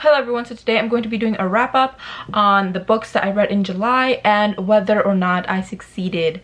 Hello everyone, so today I'm going to be doing a wrap up on the books that I read in July and whether or not I succeeded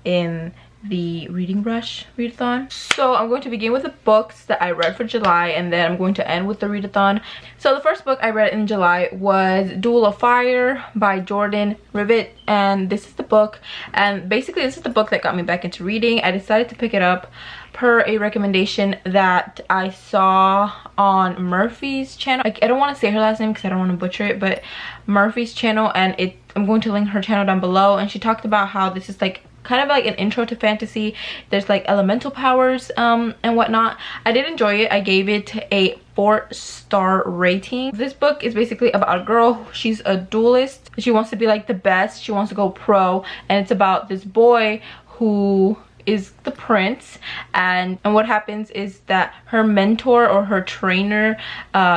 in the reading rush readathon. So I'm going to begin with the books that I read for July and then I'm going to end with the readathon. So the first book I read in July was Duel of Fire by Jordan Rivet, and this is the book, and basically this is the book that got me back into reading. I decided to pick it up per a recommendation that I saw on Murphy's channel. I don't want to say her last name because I don't want to butcher it, but Murphy's channel, and I'm going to link her channel down below, and she talked about how this is like kind of like an intro to fantasy. There's like elemental powers and whatnot. I did enjoy it. I gave it a 4-star rating. This book is basically about a girl. She's a duelist. She wants to be like the best. She wants to go pro, and it's about this boy who is the prince, and what happens is that her mentor or her trainer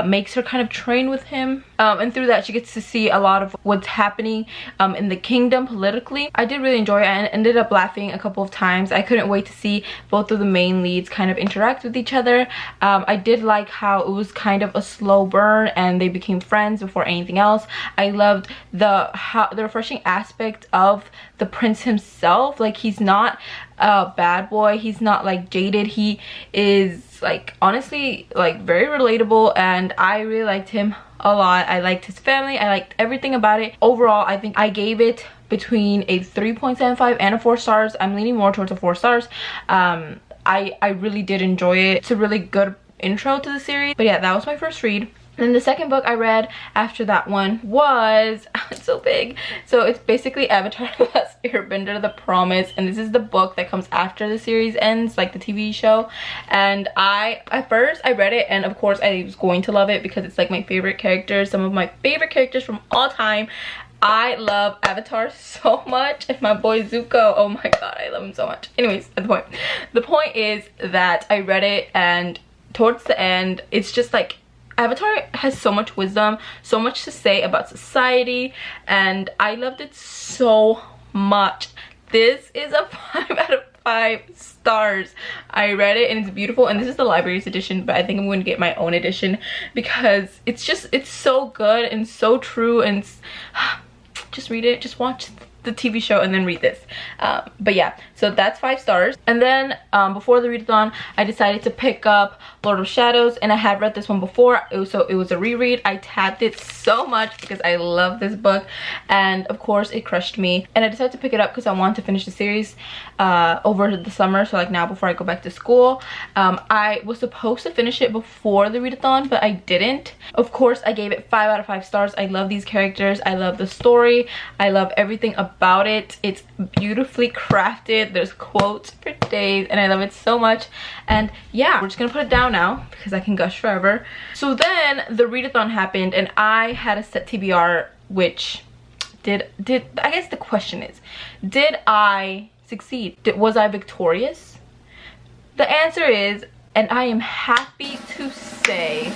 makes her kind of train with him, and through that she gets to see a lot of what's happening in the kingdom politically. I did really enjoy it. I ended up laughing a couple of times. I couldn't wait to see both of the main leads kind of interact with each other. I did like how it was kind of a slow burn and they became friends before anything else. I loved the refreshing aspect of the prince himself. Like, he's not a bad boy, he's not like jaded, he is like honestly like very relatable, and I really liked him a lot. I liked his family, I liked everything about it. Overall, I think I gave it between a 3.75 and a 4 stars. I'm leaning more towards a 4 stars. I really did enjoy it. It's a really good intro to the series. But yeah, that was my first read. And the second book I read after that one was, it's so big, so it's basically Avatar: The Last Airbender: The Promise, and this is the book that comes after the series ends, like the TV show. And at first I read it, and of course I was going to love it because it's like my favorite characters, some of my favorite characters from all time. I love Avatar so much, and my boy Zuko, oh my god, I love him so much. Anyways, the point is that I read it, and towards the end it's just like Avatar has so much wisdom, so much to say about society, and I loved it so much. This is a 5 out of 5 stars. I read it and it's beautiful, and this is the library's edition, but I think I'm going to get my own edition because it's so good and so true, and just read it, just watch the TV show and then read this. But yeah, so that's 5 stars. And then before the readathon I decided to pick up Lord of Shadows, and I had read this one before, so it was a reread. I tapped it so much because I love this book, and of course it crushed me, and I decided to pick it up because I wanted to finish the series over the summer, so like now before I go back to school. I was supposed to finish it before the readathon, but I didn't. Of course I gave it 5 out of 5 stars. I love these characters, I love the story, I love everything about it. It's beautifully crafted, there's quotes for days, and I love it so much. And yeah, we're just gonna put it down now because I can gush forever. So then the readathon happened, and I had a set TBR, which did I guess the question is, did I succeed? Was I victorious? The answer is, and I am happy to say,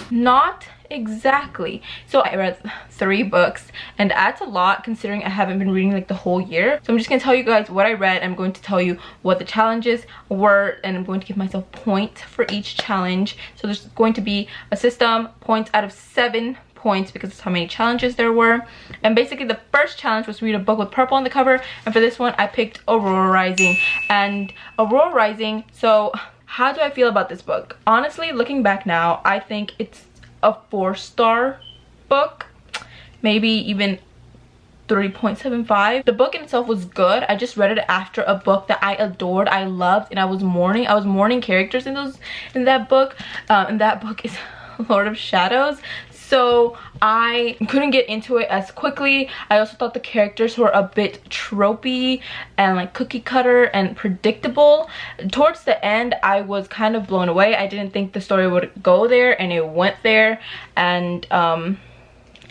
not exactly. So I read 3 books, and that's a lot considering I haven't been reading like the whole year. So I'm just gonna tell you guys what I read. I'm going to tell you what the challenges were, and I'm going to give myself points for each challenge. So there's going to be a system, points out of 7 points because that's how many challenges there were. And basically the first challenge was to read a book with purple on the cover, and for this one I picked Aurora Rising. And Aurora Rising, so how do I feel about this book? Honestly, looking back now, I think it's a 4-star book, maybe even 3.75. The book in itself was good. I just read it after a book that I adored, I loved, and I was mourning characters in that book, and that book is Lord of Shadows. So I couldn't get into it as quickly. I also thought the characters were a bit tropey and like cookie cutter and predictable. Towards the end I was kind of blown away. I didn't think the story would go there, and it went there. And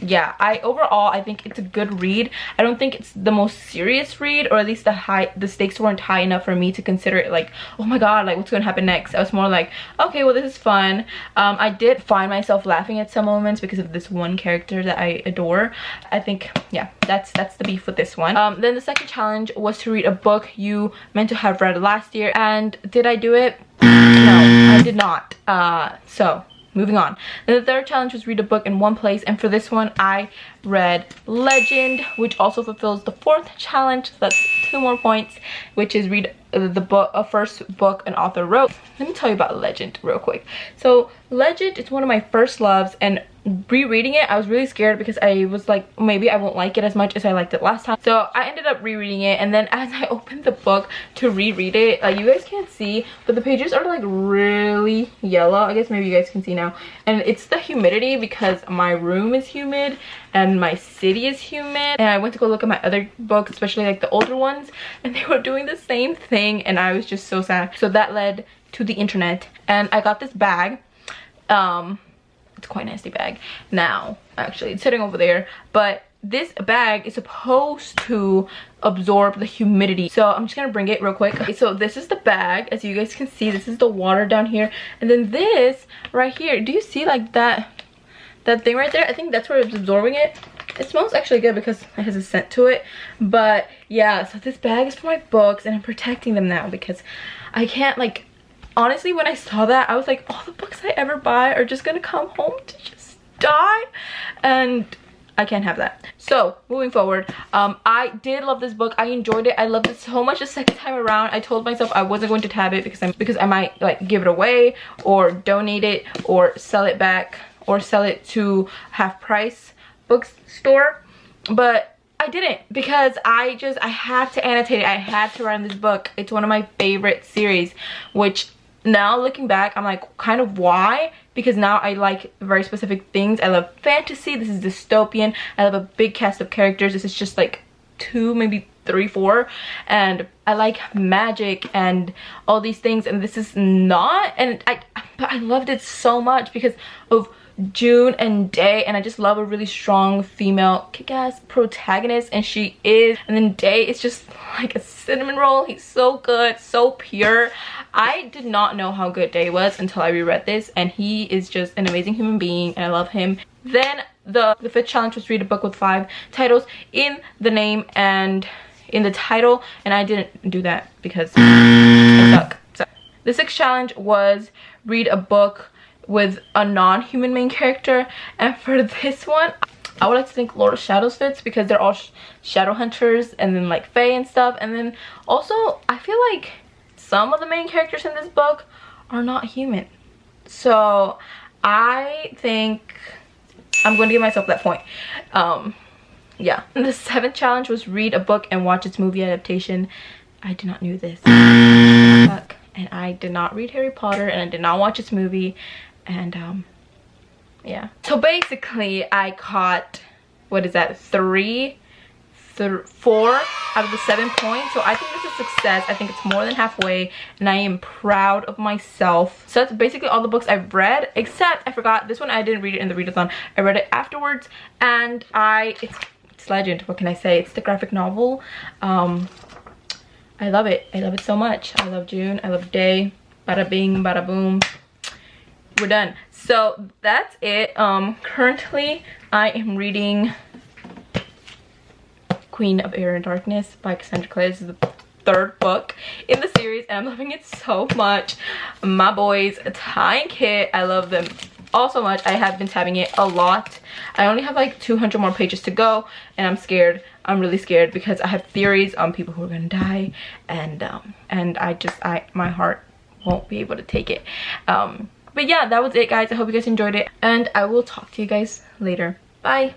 yeah, overall I think it's a good read. I don't think it's the most serious read, or at least the stakes weren't high enough for me to consider it like, oh my god, like what's gonna happen next. I was more like, okay, well, this is fun. I did find myself laughing at some moments because of this one character that I adore. I think, yeah, that's the beef with this one. Then the second challenge was to read a book you meant to have read last year, and did I do it? No, I did not. So moving on. Then the third challenge was read a book in one place, and for this one I read Legend, which also fulfills the fourth challenge. That's 2 more points, which is read the book, first book an author wrote. Let me tell you about Legend real quick. So Legend is one of my first loves, and rereading it I was really scared because I was like, maybe I won't like it as much as I liked it last time. So I ended up rereading it, and then as I opened the book to reread it, you guys can't see, but the pages are like really yellow. I guess maybe you guys can see now, and it's the humidity because my room is humid and my city is humid. And I went to go look at my other books, especially like the older ones, and they were doing the same thing, and I was just so sad. So that led to the internet, and I got this bag. It's quite a nasty bag now, actually. It's sitting over there, but this bag is supposed to absorb the humidity. So I'm just gonna bring it real quick. Okay, so this is the bag. As you guys can see, this is the water down here, and then this right here, do you see like that thing right there? I think that's where it's absorbing it. It smells actually good because it has a scent to it. But yeah, so this bag is for my books, and I'm protecting them now because I can't, like, honestly, when I saw that, I was like, all the books I ever buy are just gonna come home to just die, and I can't have that. So moving forward, I did love this book. I enjoyed it. I loved it so much the second time around. I told myself I wasn't going to tab it because I might like give it away or donate it or sell it back or sell it to half price bookstore, but I didn't, because I had to annotate it. I had to write this book. It's one of my favorite series, which now looking back I'm like, kind of why? Because now I like very specific things. I love fantasy. This is dystopian. I love a big cast of characters. This is just like 2, maybe 3, 4, and I like magic and all these things, and this is not. And but I loved it so much because of June and Day, and I just love a really strong female kick-ass protagonist, and she is. And then Day is just like a cinnamon roll. He's so good, so pure. I did not know how good Day was until I reread this, and he is just an amazing human being, and I love him. Then the fifth challenge was read a book with 5 titles in the name and in the title, and I didn't do that because I suck. So the sixth challenge was read a book with a non-human main character, and for this one I would like to think Lord of Shadows fits because they're all shadow hunters and then like fae and stuff. And then also I feel like some of the main characters in this book are not human, so I think I'm going to give myself that point. Yeah. And the 7th challenge was read a book and watch its movie adaptation. I did not know this. And I did not read Harry Potter, and I did not watch its movie, and yeah. So basically I caught, what is that, 4 out of the 7 points. So I think this is a success. I think it's more than halfway, and I am proud of myself. So that's basically all the books I've read, except I forgot this one. I didn't read it in the readathon. I read it afterwards, and it's Legend. What can I say? It's the graphic novel. I love it. I love it so much. I love June. I love Day. Bada bing, bada boom. We're done. So that's it. Currently I am reading Queen of Air and Darkness by Cassandra Clare. This is the 3rd book in the series, and I'm loving it so much. My boys, Ty and Kit, I love them all so much. I have been tabbing it a lot. I only have like 200 more pages to go, and I'm scared. I'm really scared because I have theories on people who are gonna die, and my heart won't be able to take it. But yeah, that was it, guys. I hope you guys enjoyed it, and I will talk to you guys later. Bye.